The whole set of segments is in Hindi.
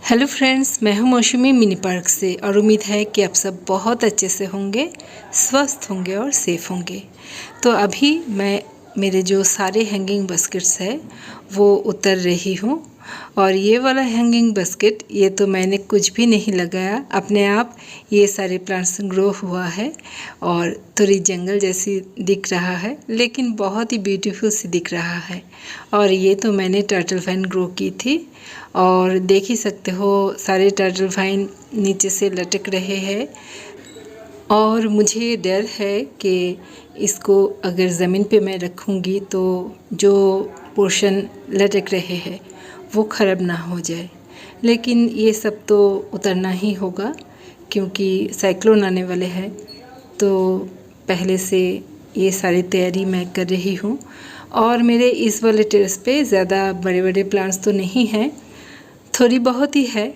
हेलो फ्रेंड्स, मैं हूं मौसमी मिनी पार्क से और उम्मीद है कि आप सब बहुत अच्छे से होंगे, स्वस्थ होंगे और सेफ होंगे। तो अभी मैं मेरे जो सारे हैंगिंग बास्केट्स है वो उतर रही हूं और ये वाला हैंगिंग बास्केट ये तो मैंने कुछ भी नहीं लगाया, अपने आप ये सारे प्लांट्स ग्रो हुआ है और थोड़ी जंगल जैसी दिख रहा है, लेकिन बहुत ही ब्यूटीफुल सी दिख रहा है। और ये तो मैंने टर्टल वाइन ग्रो की थी और देख ही सकते हो सारे टर्टल वाइन नीचे से लटक रहे हैं और मुझे डर है कि इसको अगर ज़मीन पे मैं रखूँगी तो जो पोर्शन लटक रहे हैं वो ख़राब ना हो जाए। लेकिन ये सब तो उतरना ही होगा क्योंकि साइक्लोन आने वाले हैं, तो पहले से ये सारी तैयारी मैं कर रही हूँ। और मेरे इस वाले टेरेस पे ज़्यादा बड़े बड़े प्लांट्स तो नहीं हैं, थोड़ी बहुत ही है,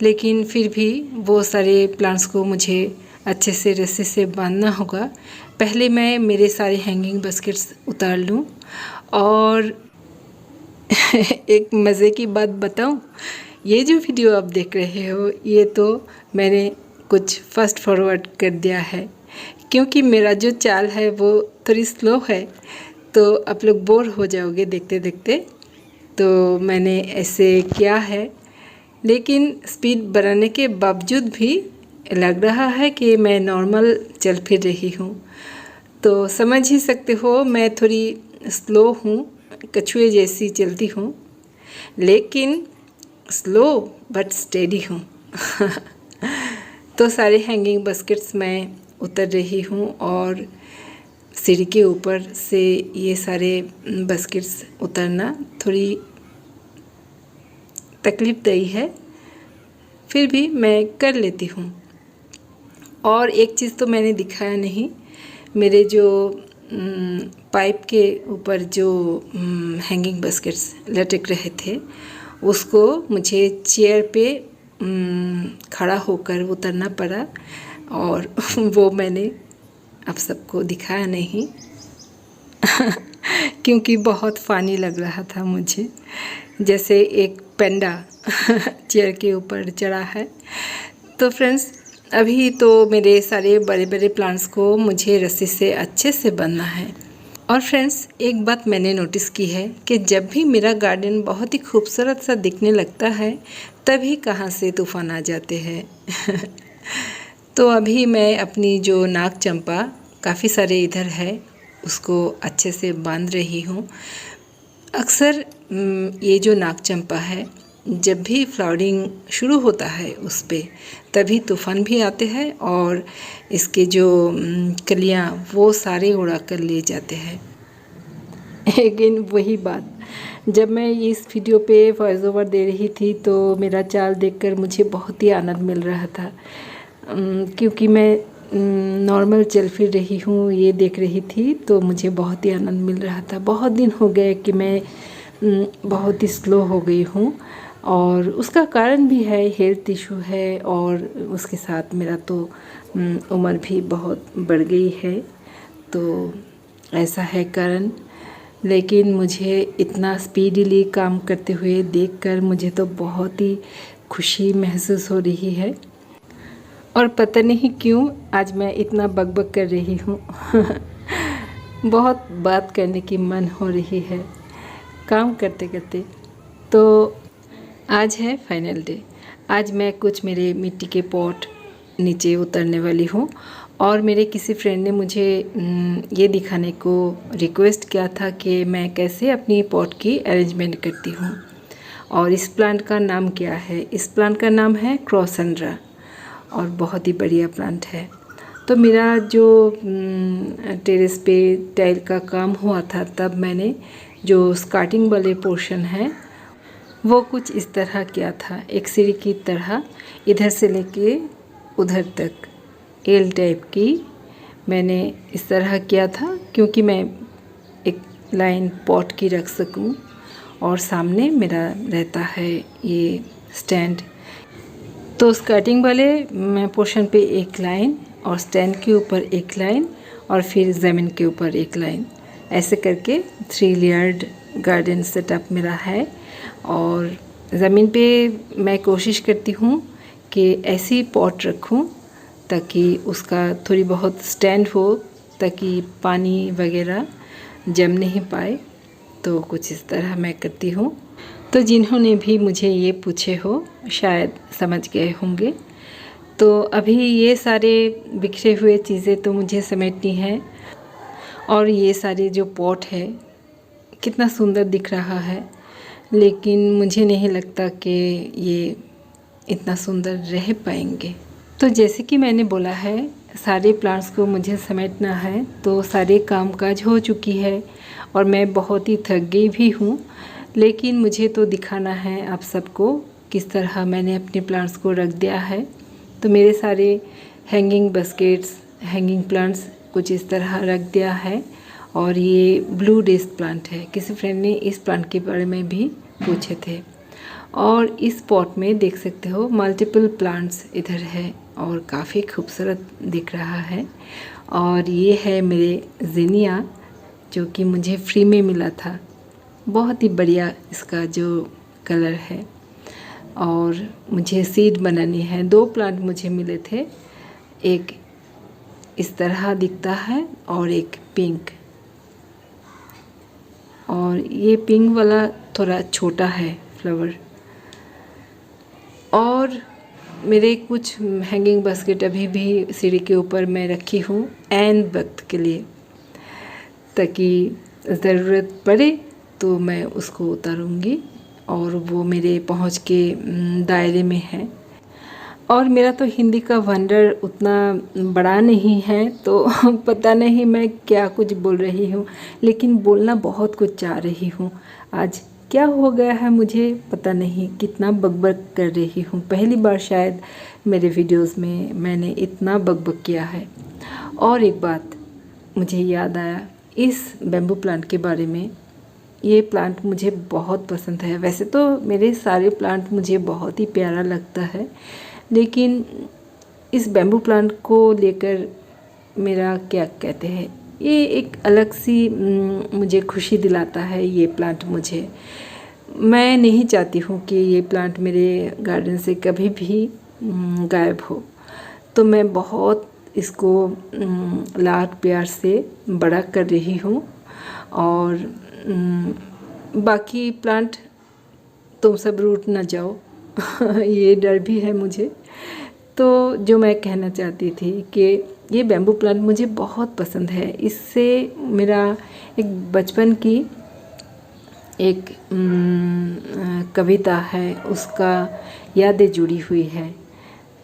लेकिन फिर भी वो सारे प्लांट्स को मुझे अच्छे से रस्सी से बांधना होगा। पहले मैं मेरे सारे हैंगिंग बास्केट्स उतार लूँ। और एक मज़े की बात बताऊँ, ये जो वीडियो आप देख रहे हो ये तो मैंने कुछ फास्ट फॉरवर्ड कर दिया है क्योंकि मेरा जो चाल है वो थोड़ी स्लो है, तो आप लोग बोर हो जाओगे देखते देखते, तो मैंने ऐसे किया है। लेकिन स्पीड बढ़ाने के बावजूद भी लग रहा है कि मैं नॉर्मल चल फिर रही हूँ, तो समझ ही सकते हो मैं थोड़ी स्लो हूँ, कछुए जैसी चलती हूँ, लेकिन स्लो बट स्टेडी हूँ। तो सारे हैंगिंग बास्केट्स मैं उतर रही हूँ और सीढ़ी के ऊपर से ये सारे बास्केट्स उतरना थोड़ी तकलीफ़देही है, फिर भी मैं कर लेती हूँ। और एक चीज़ तो मैंने दिखाया नहीं, मेरे जो पाइप के ऊपर जो हैंगिंग बास्केट्स लटक रहे थे उसको मुझे चेयर पे खड़ा होकर उतरना पड़ा और वो मैंने आप सबको दिखाया नहीं क्योंकि बहुत फ़नी लग रहा था मुझे, जैसे एक पेंडा चेयर के ऊपर चढ़ा है। तो फ्रेंड्स, अभी तो मेरे सारे बड़े बड़े प्लांट्स को मुझे रस्सी से अच्छे से बांधना है। और फ्रेंड्स, एक बात मैंने नोटिस की है कि जब भी मेरा गार्डन बहुत ही खूबसूरत सा दिखने लगता है तभी कहाँ से तूफ़ान आ जाते हैं। तो अभी मैं अपनी जो नाग चंपा काफ़ी सारे इधर है उसको अच्छे से बांध रही हूँ। अक्सर ये जो नाग चंपा है जब भी फ्लावरिंग शुरू होता है उस पे तभी तूफ़ान भी आते हैं और इसके जो कलियाँ वो सारे उड़ा कर ले जाते हैं। लेकिन वही बात, जब मैं इस वीडियो पे वॉइस ओवर दे रही थी तो मेरा चाल देखकर मुझे बहुत ही आनंद मिल रहा था क्योंकि मैं नॉर्मल चल फिर रही हूँ ये देख रही थी, तो मुझे बहुत ही आनंद मिल रहा था। बहुत दिन हो गए कि मैं बहुत ही स्लो हो गई हूँ और उसका कारण भी है, हेल्थ इशू है और उसके साथ मेरा तो उम्र भी बहुत बढ़ गई है, तो ऐसा है कारण। लेकिन मुझे इतना स्पीडीली काम करते हुए देखकर मुझे तो बहुत ही खुशी महसूस हो रही है और पता नहीं क्यों आज मैं इतना बकबक कर रही हूँ। बहुत बात करने की मन हो रही है काम करते करते। तो आज है फाइनल डे, आज मैं कुछ मेरे मिट्टी के पॉट नीचे उतरने वाली हूँ और मेरे किसी फ्रेंड ने मुझे ये दिखाने को रिक्वेस्ट किया था कि मैं कैसे अपनी पॉट की अरेंजमेंट करती हूँ। और इस प्लांट का नाम क्या है? इस प्लांट का नाम है क्रॉसेंड्रा और बहुत ही बढ़िया प्लांट है। तो मेरा जो टेरेस पे टाइल का काम हुआ था तब मैंने जो स्कार्टिंग वाले पोर्शन है वो कुछ इस तरह किया था, एक सीढ़ी की तरह इधर से लेके उधर तक एल टाइप की मैंने इस तरह किया था क्योंकि मैं एक लाइन पॉट की रख सकूं और सामने मेरा रहता है ये स्टैंड। तो स्कर्टिंग वाले पोर्शन पे एक लाइन और स्टैंड के ऊपर एक लाइन और फिर ज़मीन के ऊपर एक लाइन, ऐसे करके 3 लेयर्ड गार्डन सेटअप मेरा है। और ज़मीन पे मैं कोशिश करती हूँ कि ऐसी पॉट रखूँ ताकि उसका थोड़ी बहुत स्टैंड हो, ताकि पानी वगैरह जम नहीं पाए। तो कुछ इस तरह मैं करती हूँ। तो जिन्होंने भी मुझे ये पूछे हो शायद समझ गए होंगे। तो अभी ये सारे बिखरे हुए चीज़ें तो मुझे समेटनी है। और ये सारे जो पॉट है कितना सुंदर दिख रहा है, लेकिन मुझे नहीं लगता कि ये इतना सुंदर रह पाएंगे। तो जैसे कि मैंने बोला है, सारे प्लांट्स को मुझे समेटना है, तो सारे कामकाज हो चुकी है और मैं बहुत ही थक गई भी हूँ। लेकिन मुझे तो दिखाना है आप सबको किस तरह मैंने अपने प्लांट्स को रख दिया है। तो मेरे सारे हैंगिंग बास्केट्स, हैंगिंग प्लांट्स कुछ इस तरह रख दिया है। और ये ब्लू डेस्क प्लांट है, किसी फ्रेंड ने इस प्लांट के बारे में भी पूछे थे। और इस पॉट में देख सकते हो मल्टीपल प्लांट्स इधर है और काफ़ी खूबसूरत दिख रहा है। और ये है मेरे ज़ीनिया जो कि मुझे फ्री में मिला था। बहुत ही बढ़िया इसका जो कलर है। और मुझे सीड बनानी है। 2 प्लांट मुझे मिले थे, एक इस तरह दिखता है और एक पिंक। और ये पिंक वाला थोड़ा छोटा है फ्लावर। और मेरे कुछ हैंगिंग बास्केट अभी भी सीढ़ी के ऊपर मैं रखी हूँ ऐन वक्त के लिए, ताकि ज़रूरत पड़े तो मैं उसको उतारूँगी और वो मेरे पहुँच के दायरे में है। और मेरा तो हिंदी का वंडर उतना बड़ा नहीं है, तो पता नहीं मैं क्या कुछ बोल रही हूँ, लेकिन बोलना बहुत कुछ चाह रही हूँ। आज क्या हो गया है मुझे पता नहीं, कितना बकबक कर रही हूँ। पहली बार शायद मेरे वीडियोस में मैंने इतना बकबक किया है। और एक बात मुझे याद आया इस बेम्बू प्लांट के बारे में। ये प्लांट मुझे बहुत पसंद है। वैसे तो मेरे सारे प्लांट मुझे बहुत ही प्यारा लगता है, लेकिन इस बेम्बू प्लांट को लेकर मेरा क्या कहते हैं, ये एक अलग सी मुझे खुशी दिलाता है। ये प्लांट मुझे, मैं नहीं चाहती हूँ कि ये प्लांट मेरे गार्डन से कभी भी गायब हो। तो मैं बहुत इसको लाड प्यार से बड़ा कर रही हूँ। और बाकी प्लांट तुम सब रूठ ना जाओ ये डर भी है मुझे। तो जो मैं कहना चाहती थी कि ये बेम्बू प्लांट मुझे बहुत पसंद है। इससे मेरा एक बचपन की एक कविता है, उसका यादें जुड़ी हुई है।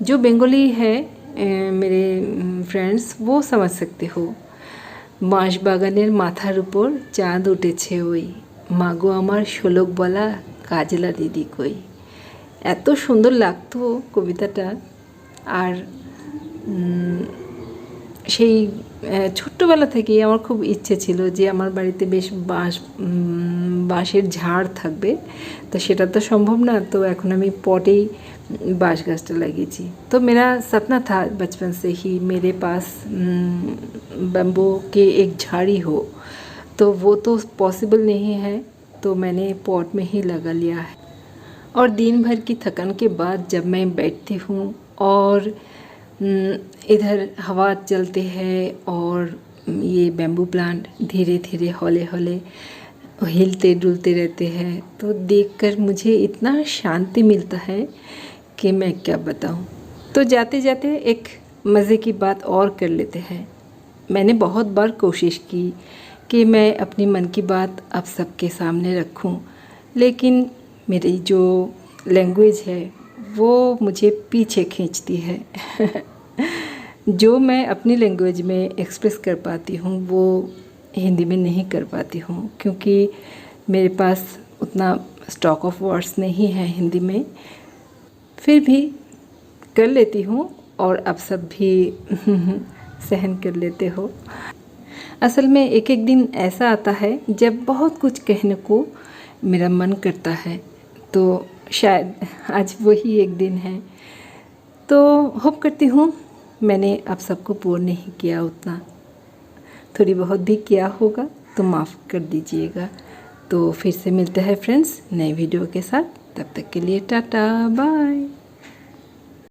जो बंगाली है मेरे फ्रेंड्स वो समझ सकते हो। बाँশ বাগানের মাথার উপর চাঁদ উঠেছে ওই, মাগো আমার শোলক বলা কাজলা দিদি কই। এত সুন্দর লাগতো কবিতাটা। আর সেই ছোট্টবেলা থেকেই আমার খুব ইচ্ছে ছিল যে আমার বাড়িতে বেশ বাঁশের ঝাড় থাকবে। তো সেটা তো সম্ভব না, তো এখন আমি পটেই बाँस गाछटा लगाई। तो मेरा सपना था बचपन से ही मेरे पास बम्बू के एक झाड़ी हो। तो वो तो पॉसिबल नहीं है, तो मैंने पॉट में ही लगा लिया है। और दिन भर की थकान के बाद जब मैं बैठती हूँ और इधर हवा चलते हैं और ये बेम्बू प्लांट धीरे धीरे हौले हौले हिलते डुलते रहते हैं, तो देखकर मुझे इतना शांति मिलता है कि मैं क्या बताऊं। तो जाते जाते एक मज़े की बात और कर लेते हैं। मैंने बहुत बार कोशिश की कि मैं अपनी मन की बात आप सबके सामने रखूं, लेकिन मेरी जो लैंग्वेज है वो मुझे पीछे खींचती है। जो मैं अपनी लैंग्वेज में एक्सप्रेस कर पाती हूँ वो हिंदी में नहीं कर पाती हूँ, क्योंकि मेरे पास उतना स्टॉक ऑफ वर्ड्स नहीं है हिंदी में। फिर भी कर लेती हूँ और आप सब भी सहन कर लेते हो। असल में एक एक दिन ऐसा आता है जब बहुत कुछ कहने को मेरा मन करता है, तो शायद आज वही एक दिन है। तो होप करती हूँ मैंने आप सबको बोर नहीं किया, उतना थोड़ी बहुत भी किया होगा तो माफ़ कर दीजिएगा। तो फिर से मिलते हैं फ्रेंड्स नए वीडियो के साथ। तब तक के लिए टाटा बाय।